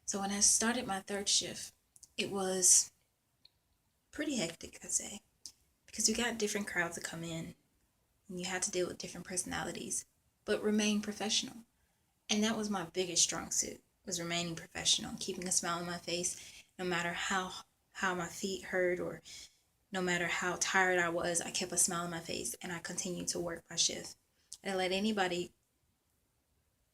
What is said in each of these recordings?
So when I started my third shift, it was pretty hectic, I'd say, because we got different crowds to come in and you had to deal with different personalities, but remain professional. And that was my biggest strong suit, was remaining professional, keeping a smile on my face no matter how my feet hurt or no matter how tired I was, I kept a smile on my face and I continued to work my shift. I didn't let anybody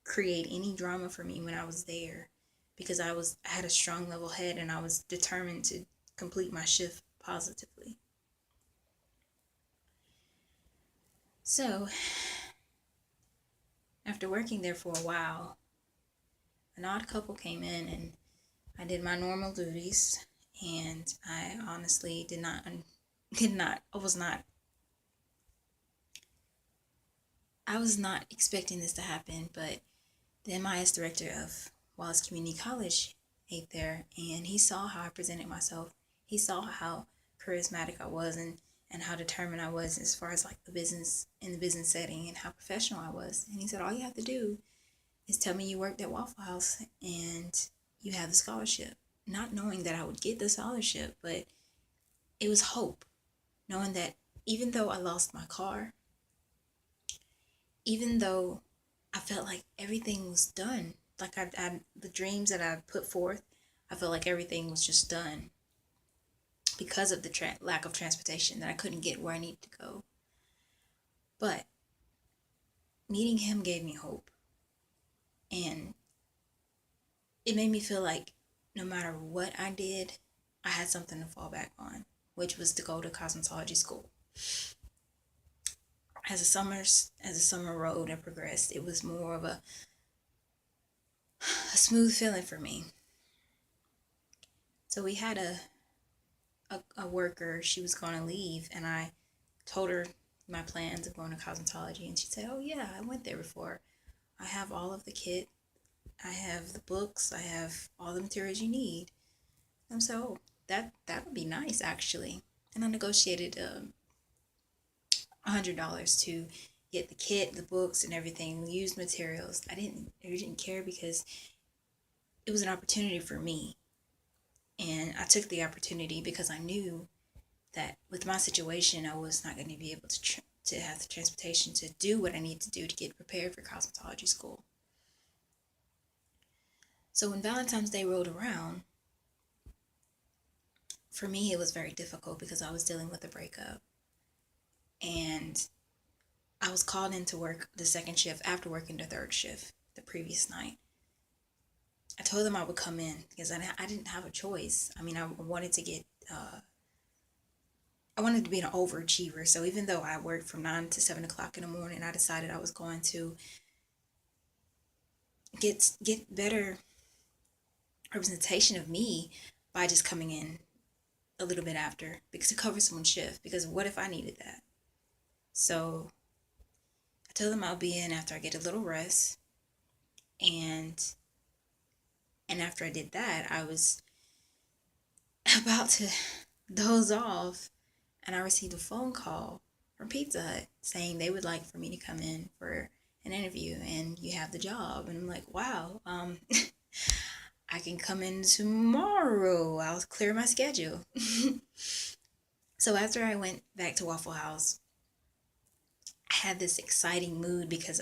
create any drama for me when I was there because I had a strong level head and I was determined to complete my shift positively. So, after working there for a while, an odd couple came in and I did my normal duties and I honestly I was not expecting this to happen, but the MIS director of Wallace Community College ate there and he saw how I presented myself. He saw how charismatic I was and how determined I was as far as like the business in the business setting and how professional I was. And he said, all you have to do is tell me you worked at Waffle House and you have the scholarship. Not knowing that I would get the scholarship, but it was hope. Knowing that even though I lost my car, even though I felt like everything was done, like the dreams that I put forth, I felt like everything was just done because of the lack of transportation that I couldn't get where I needed to go. But meeting him gave me hope, and it made me feel like no matter what I did, I had something to fall back on, which was to go to cosmetology school. As the summer rode and progressed, it was more of a smooth feeling for me. So we had a worker, she was going to leave, and I told her my plans of going to cosmetology, and she said, "Oh yeah, I went there before. I have all of the kit, I have the books, I have all the materials you need." And so that would be nice actually. And I negotiated $100 to get the kit, the books, and everything, used materials. I didn't care because it was an opportunity for me, and I took the opportunity because I knew that with my situation, I was not going to be able to have the transportation to do what I need to do to get prepared for cosmetology school. So when Valentine's Day rolled around, for me it was very difficult because I was dealing with a breakup, and I was called in to work the second shift after working the third shift the previous night. I told them I would come in because I didn't have a choice. I mean, I wanted to be an overachiever. So even though I worked from 9 to 7 o'clock in the morning, I decided I was going to get better representation of me by just coming in a little bit after because to cover someone's shift. Because what if I needed that? So I told them I'll be in after I get a little rest, and after I did that, I was about to doze off, and I received a phone call from Pizza Hut saying they would like for me to come in for an interview and you have the job. And I'm like, wow, I can come in tomorrow. I'll clear my schedule. So after I went back to Waffle House, I had this exciting mood because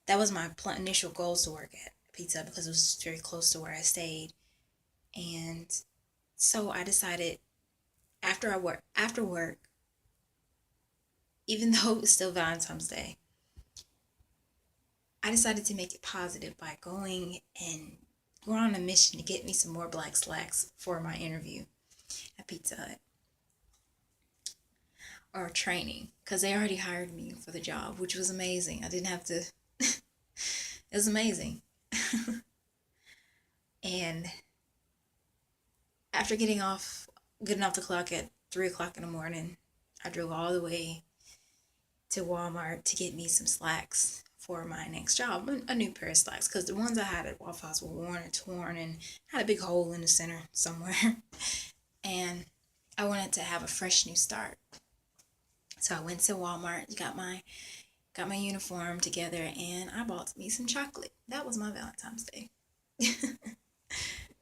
that was my initial goals to work at Pizza because it was very close to where I stayed. And so I decided after work, even though it was still Valentine's Day, I decided to make it positive by going on a mission to get me some more black slacks for my interview at Pizza Hut or training because they already hired me for the job, which was amazing. I didn't have to, it was amazing. And after getting off the clock at 3 o'clock in the morning, I drove all the way to Walmart to get me some slacks for my next job, a new pair of slacks, because the ones I had at Waffle House were worn and torn and had a big hole in the center somewhere. And I wanted to have a fresh new start. So I went to Walmart, got my uniform together, and I bought me some chocolate. That was my Valentine's Day.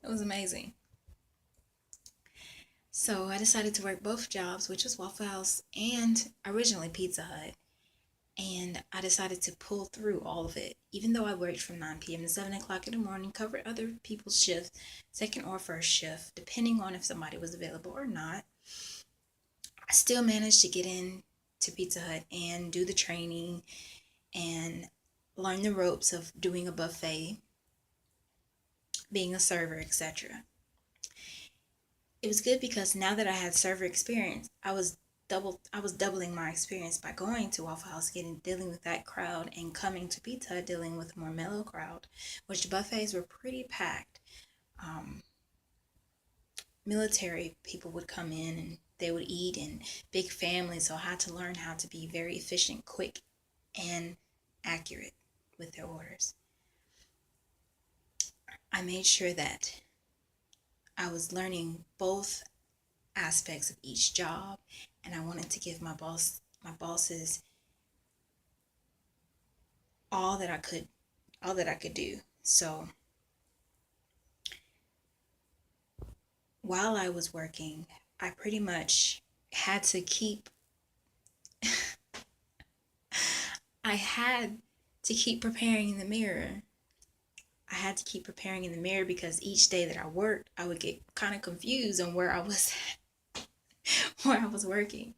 It was amazing. So I decided to work both jobs, which was Waffle House and originally Pizza Hut. And I decided to pull through all of it, even though I worked from 9 p.m. to 7 o'clock in the morning, covered other people's shifts, second or first shift, depending on if somebody was available or not. I still managed to get in to Pizza Hut and do the training and learn the ropes of doing a buffet, being a server, etc. It was good because now that I had server experience, I was doubling my experience by going to Waffle House, getting dealing with that crowd, and coming to Pizza Hut, dealing with a more mellow crowd, which the buffets were pretty packed. Um, Military people would come in and they would eat, and big families, so I had to learn how to be very efficient, quick, and accurate with their orders. I made sure that I was learning both aspects of each job, and I wanted to give my bosses all that I could all that I could do. So while I was working, I pretty much had to keep I had to keep preparing in the mirror. I had to keep preparing in the mirror because each day that I worked, I would get kind of confused on where I was where I was working.